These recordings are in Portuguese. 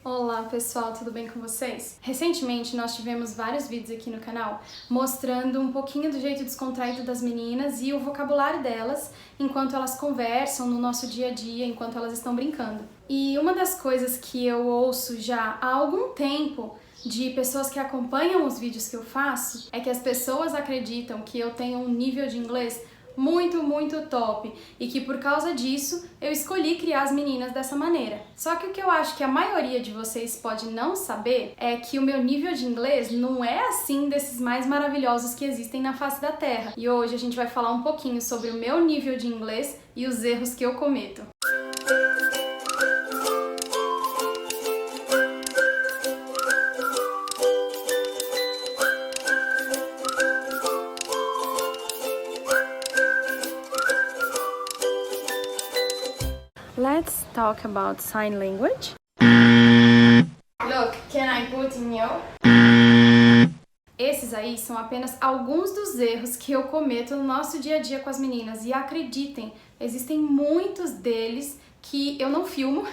Olá pessoal, tudo bem com vocês? Recentemente nós tivemos vários vídeos aqui no canal mostrando um pouquinho do jeito descontraído das meninas e o vocabulário delas enquanto elas conversam no nosso dia a dia, enquanto elas estão brincando. E uma das coisas que eu ouço já há algum tempo de pessoas que acompanham os vídeos que eu faço é que as pessoas acreditam que eu tenho um nível de inglês muito top e que por causa disso eu escolhi criar as meninas dessa maneira. Só que o que eu acho que a maioria de vocês pode não saber é que o meu nível de inglês não é assim desses mais maravilhosos que existem na face da Terra. E hoje a gente vai falar um pouquinho sobre o meu nível de inglês e os erros que eu cometo. Let's talk about sign language. Look, can I put in you? Esses aí são apenas alguns dos erros que eu cometo no nosso dia a dia com as meninas. E acreditem, existem muitos deles que eu não filmo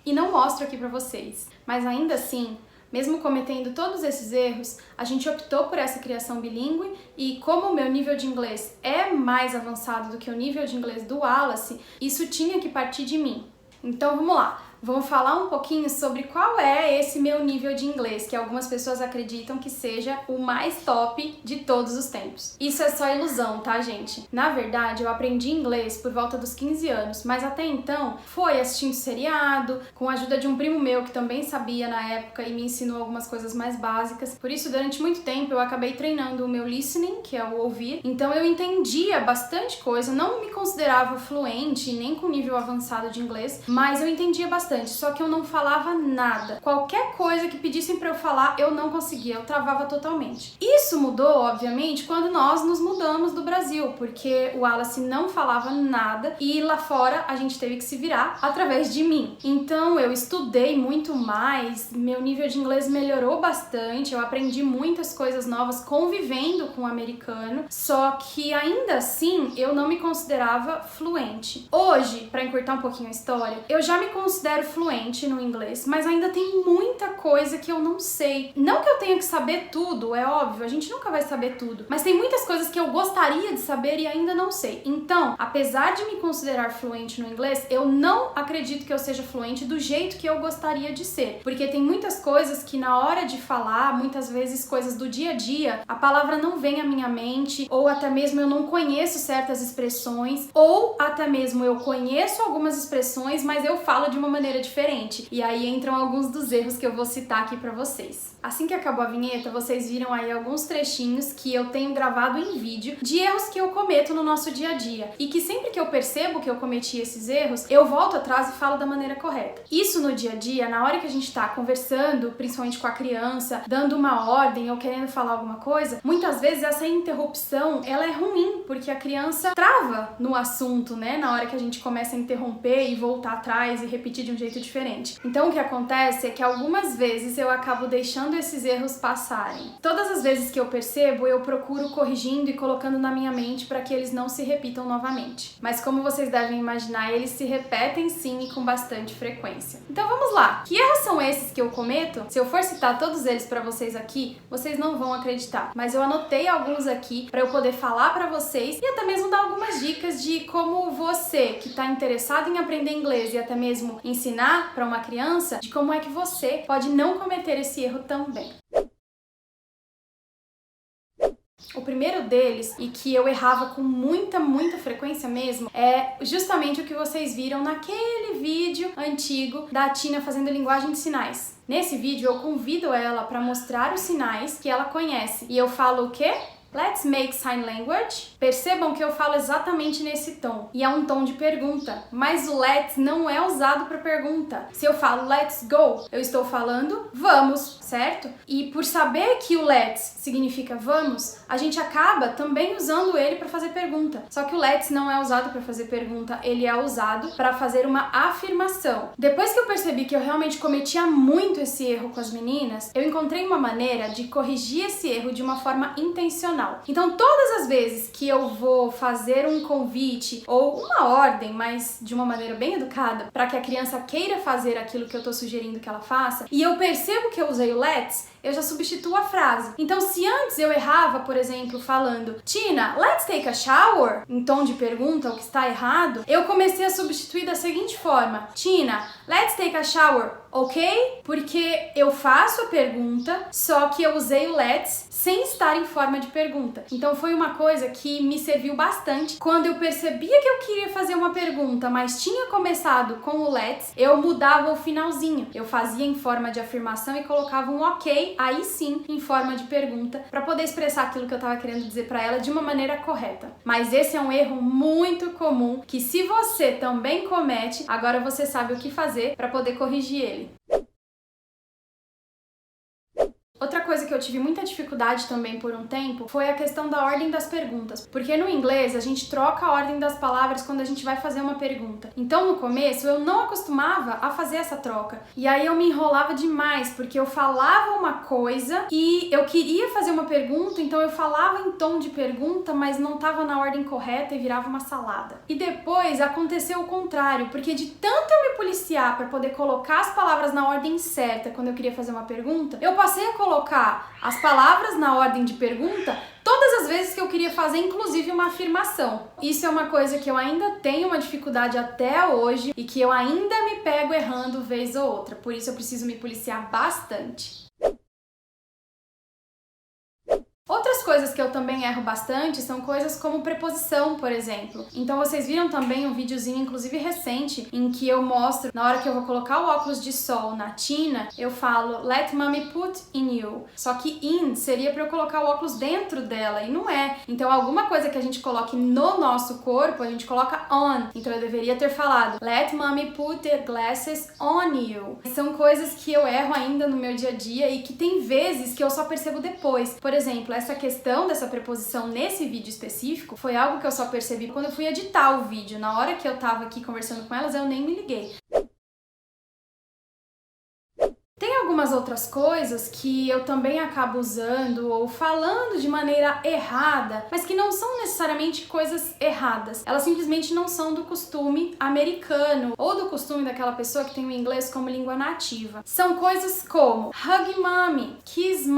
e não mostro aqui pra vocês. Mas ainda assim, mesmo cometendo todos esses erros, a gente optou por essa criação bilíngue e como o meu nível de inglês é mais avançado do que o nível de inglês do Wallace, isso tinha que partir de mim. Então vamos lá, vamos falar um pouquinho sobre qual é esse meu nível de inglês, que algumas pessoas acreditam que seja o mais top de todos os tempos. Isso é só ilusão, tá, gente? Na verdade, eu aprendi inglês por volta dos 15 anos, mas até então foi assistindo seriado, com a ajuda de um primo meu que também sabia na época e me ensinou algumas coisas mais básicas. Por isso, durante muito tempo, eu acabei treinando o meu listening, que é o ouvir. Então eu entendia bastante coisa, não me considerava fluente, nem com nível avançado de inglês, mas eu entendia bastante, só que eu não falava nada. Qualquer coisa que pedissem pra eu falar, eu não conseguia, eu travava totalmente. Isso mudou, obviamente, quando nós nos mudamos do Brasil, porque o Wallace não falava nada e lá fora a gente teve que se virar através de mim. Então eu estudei muito mais, meu nível de inglês melhorou bastante, eu aprendi muitas coisas novas convivendo com o americano, só que ainda assim eu não me considerava fluente. Hoje, pra encurtar um pouquinho a história, eu já me considero fluente no inglês, mas ainda tem muita coisa que eu não sei. Não que eu tenha que saber tudo, é óbvio, a gente nunca vai saber tudo, mas tem muitas coisas que eu gostaria de saber e ainda não sei. Então, apesar de me considerar fluente no inglês, eu não acredito que eu seja fluente do jeito que eu gostaria de ser, porque tem muitas coisas que na hora de falar, muitas vezes coisas do dia a dia, a palavra não vem à minha mente, ou até mesmo eu não conheço certas expressões, ou até mesmo eu conheço algumas expressões, mas eu falo de uma maneira diferente. E aí entram alguns dos erros que eu vou citar aqui pra vocês. Assim que acabou a vinheta, vocês viram aí alguns trechinhos que eu tenho gravado em vídeo de erros que eu cometo no nosso dia a dia. E que sempre que eu percebo que eu cometi esses erros, eu volto atrás e falo da maneira correta. Isso no dia a dia, na hora que a gente tá conversando, principalmente com a criança, dando uma ordem ou querendo falar alguma coisa, muitas vezes essa interrupção, ela é ruim, porque a criança trava no assunto, né? Na hora que a gente começa a interromper e voltar atrás e repetir de um jeito diferente. Então o que acontece é que algumas vezes eu acabo deixando esses erros passarem. Todas as vezes que eu percebo, eu procuro corrigindo e colocando na minha mente para que eles não se repitam novamente. Mas como vocês devem imaginar, eles se repetem sim e com bastante frequência. Então vamos lá! Que erros são esses que eu cometo? Se eu for citar todos eles para vocês aqui, vocês não vão acreditar. Mas eu anotei alguns aqui para eu poder falar para vocês e até mesmo dar algumas dicas de como você que está interessado em aprender inglês e até mesmo ensinar para uma criança, de como é que você pode não cometer esse erro também. O primeiro deles, e que eu errava com muita frequência mesmo, é justamente o que vocês viram naquele vídeo antigo da Tina fazendo linguagem de sinais. Nesse vídeo eu convido ela para mostrar os sinais que ela conhece. E eu falo o quê? Let's make sign language. Percebam que eu falo exatamente nesse tom. E é um tom de pergunta. Mas o let's não é usado para pergunta. Se eu falo let's go, eu estou falando vamos, certo? E por saber que o let's significa vamos, a gente acaba também usando ele para fazer pergunta. Só que o let's não é usado para fazer pergunta, ele é usado para fazer uma afirmação. Depois que eu percebi que eu realmente cometia muito esse erro com as meninas, eu encontrei uma maneira de corrigir esse erro de uma forma intencional. condicional. Então, todas as vezes que eu vou fazer um convite ou uma ordem, mas de uma maneira bem educada, para que a criança queira fazer aquilo que eu tô sugerindo que ela faça, e eu percebo que eu usei o let's, eu já substituo a frase. Então, se antes eu errava, por exemplo, falando Tina, let's take a shower, em tom de pergunta, o que está errado, eu comecei a substituir da seguinte forma: Tina, let's take a shower, ok? Porque eu faço a pergunta, só que eu usei o let's sem estar em forma de pergunta. Então foi uma coisa que me serviu bastante. Quando eu percebia que eu queria fazer uma pergunta, mas tinha começado com o let's, eu mudava o finalzinho. Eu fazia em forma de afirmação e colocava um ok, aí sim, em forma de pergunta, para poder expressar aquilo que eu estava querendo dizer para ela de uma maneira correta. Mas esse é um erro muito comum que, se você também comete, agora você sabe o que fazer para poder corrigir ele. Outra coisa que eu tive muita dificuldade também por um tempo foi a questão da ordem das perguntas, porque no inglês a gente troca a ordem das palavras quando a gente vai fazer uma pergunta. Então no começo eu não acostumava a fazer essa troca, e aí eu me enrolava demais, porque eu falava uma coisa e eu queria fazer uma pergunta, então eu falava em tom de pergunta, mas não estava na ordem correta e virava uma salada. E depois aconteceu o contrário, porque de tanto eu me policiar para poder colocar as palavras na ordem certa quando eu queria fazer uma pergunta, eu passei a colocar as palavras na ordem de pergunta todas as vezes que eu queria fazer, inclusive, uma afirmação. Isso é uma coisa que eu ainda tenho uma dificuldade até hoje e que eu ainda me pego errando vez ou outra. Por isso eu preciso me policiar bastante. Outras coisas que eu também erro bastante são coisas como preposição, por exemplo. Então vocês viram também um videozinho, inclusive recente, em que eu mostro, na hora que eu vou colocar o óculos de sol na Tina, eu falo let mommy put in you. Só que in seria para eu colocar o óculos dentro dela, e não é. Então alguma coisa que a gente coloque no nosso corpo, a gente coloca on. Então eu deveria ter falado let mommy put the glasses on you. São coisas que eu erro ainda no meu dia a dia e que tem vezes que eu só percebo depois. Por exemplo, essa questão dessa preposição nesse vídeo específico foi algo que eu só percebi quando eu fui editar o vídeo. Na hora que eu tava aqui conversando com elas, eu nem me liguei. Tem algumas outras coisas que eu também acabo usando ou falando de maneira errada, mas que não são necessariamente coisas erradas. Elas simplesmente não são do costume americano ou do costume daquela pessoa que tem o inglês como língua nativa. São coisas como hug mommy, kiss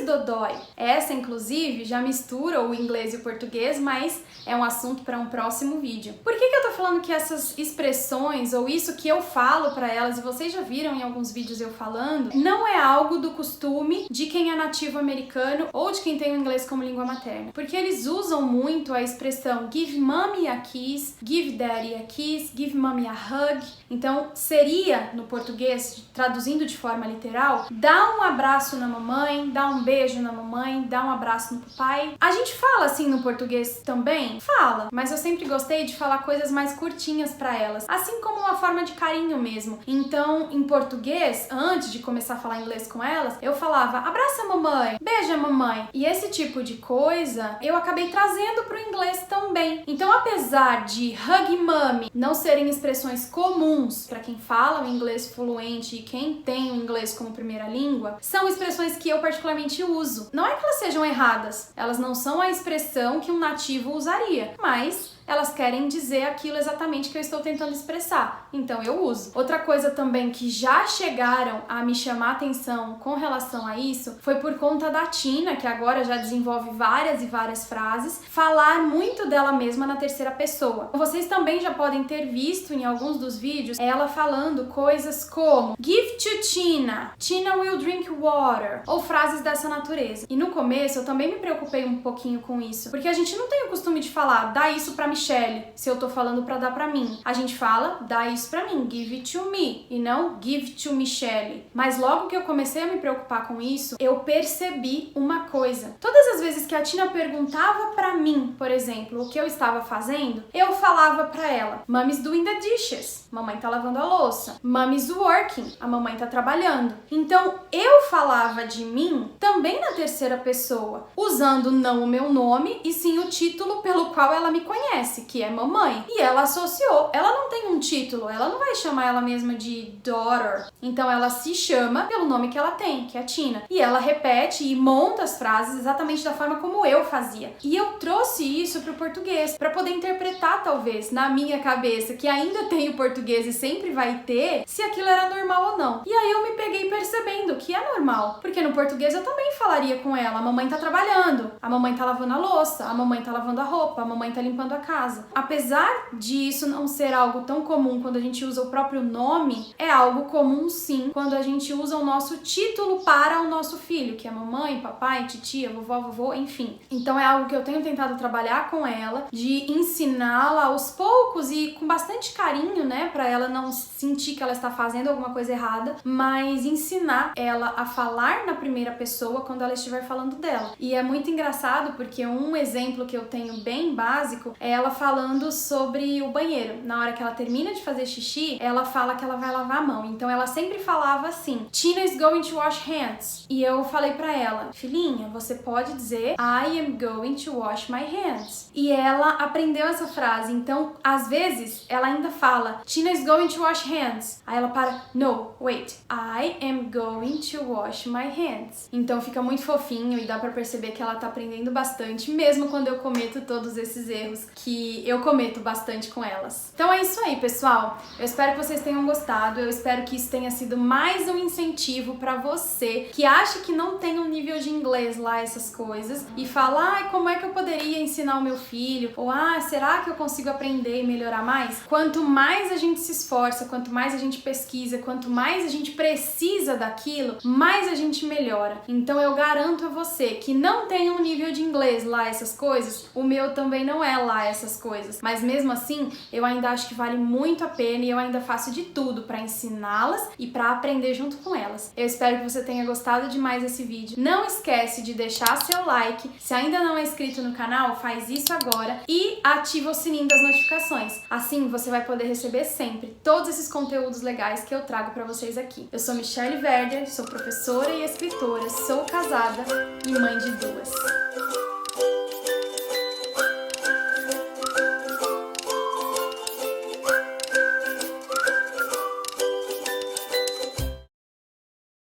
dodói. Essa, inclusive, já mistura o inglês e o português, mas é um assunto para um próximo vídeo. Por que eu tô falando que essas expressões ou isso que eu falo para elas, e vocês já viram em alguns vídeos eu falando, não é algo do costume de quem é nativo americano ou de quem tem o inglês como língua materna? Porque eles usam muito a expressão give mommy a kiss, give daddy a kiss, give mommy a hug. Então seria, no português, traduzindo de forma literal, dá um abraço na mamãe, dá um beijo na mamãe, dá um abraço no papai. A gente fala assim no português também? Fala, mas eu sempre gostei de falar coisas mais curtinhas para elas, assim como uma forma de carinho mesmo. Então, em português, antes de começar a falar inglês com elas, eu falava abraça a mamãe, beija a mamãe. E esse tipo de coisa eu acabei trazendo pro inglês também. Então, apesar de hug mommy não serem expressões comuns para quem fala o inglês fluente e quem tem o inglês como primeira língua, são expressões que eu particularmente uso. Não é que elas sejam erradas, elas não são a expressão que um nativo usaria, mas elas querem dizer aquilo exatamente que eu estou tentando expressar, então eu uso. Outra coisa também que já chegaram a me chamar a atenção com relação a isso foi por conta da Tina, que agora já desenvolve várias e várias frases, falar muito dela mesma na terceira pessoa. Vocês também já podem ter visto em alguns dos vídeos ela falando coisas como give to Tina, Tina will drink water, ou frases dessa natureza. E no começo eu também me preocupei um pouquinho com isso, porque a gente não tem o costume de falar dá isso pra Michelle, se eu tô falando pra dar pra mim. A gente fala, dá isso pra mim, give it to me, e não give to Michelle. Mas logo que eu comecei a me preocupar com isso, eu percebi uma coisa. Todas as vezes que a Tina perguntava pra mim, por exemplo, o que eu estava fazendo, eu falava pra ela, Mommy's doing the dishes, mamãe tá lavando a louça. Mommy's working, a mamãe tá trabalhando. Então, eu falava de mim também na terceira pessoa, usando não o meu nome, e sim o título pelo qual ela me conhece. conhece, que é mamãe. E ela associou. Ela não tem um título, ela não vai chamar ela mesma de daughter. Então ela se chama pelo nome que ela tem, que é a Tina. E ela repete e monta as frases exatamente da forma como eu fazia. E eu trouxe isso pro português, para poder interpretar, talvez, na minha cabeça, que ainda tem o português e sempre vai ter, se aquilo era normal ou não. E aí eu me peguei percebendo que é normal, porque no português eu também falaria com ela: a mamãe tá trabalhando, a mamãe tá lavando a louça, a mamãe tá lavando a roupa, a mamãe tá limpando a casa. Apesar de isso não ser algo tão comum quando a gente usa o próprio nome, é algo comum sim quando a gente usa o nosso título para o nosso filho, que é mamãe, papai, titia, vovó, vovô, enfim. Então é algo que eu tenho tentado trabalhar com ela, de ensiná-la aos poucos e com bastante carinho, né, para ela não sentir que ela está fazendo alguma coisa errada, mas ensinar ela a falar na primeira pessoa quando ela estiver falando dela. E é muito engraçado porque um exemplo que eu tenho bem básico é ela falando sobre o banheiro. Na hora que ela termina de fazer xixi, ela fala que ela vai lavar a mão. Então ela sempre falava assim: Tina is going to wash hands. E eu falei pra ela: filhinha, você pode dizer I am going to wash my hands. E ela aprendeu essa frase. Então, às vezes, ela ainda fala Tina is going to wash hands. Aí ela para: no, wait, I am going to wash my hands. Então fica muito fofinho e dá pra perceber que ela tá aprendendo bastante, mesmo quando eu cometo todos esses erros que eu cometo bastante com elas. Então é isso aí, pessoal. Eu espero que vocês tenham gostado. Eu espero que isso tenha sido mais um incentivo pra você que acha que não tem um nível de inglês lá, essas coisas, e fala: como é que eu poderia ensinar o meu filho? Ou será que eu consigo aprender e melhorar mais? Quanto mais a gente se esforça, quanto mais a gente pesquisa, quanto mais a gente precisa daquilo, mais a gente melhora. Então eu garanto a você que não tem um nível de inglês lá, essas coisas, o meu também não é lá, essas coisas, mas mesmo assim eu ainda acho que vale muito a pena e eu ainda faço de tudo pra ensiná-las e pra aprender junto com elas. Eu espero que você tenha gostado demais desse vídeo. Não esquece de deixar seu like. Se ainda não é inscrito no canal, faz isso agora e ativa o sininho das notificações. Assim você vai poder receber sempre todos esses conteúdos legais que eu trago pra vocês aqui. Eu sou Michelle Werder, sou professora e escritora, sou casada e mãe de 2.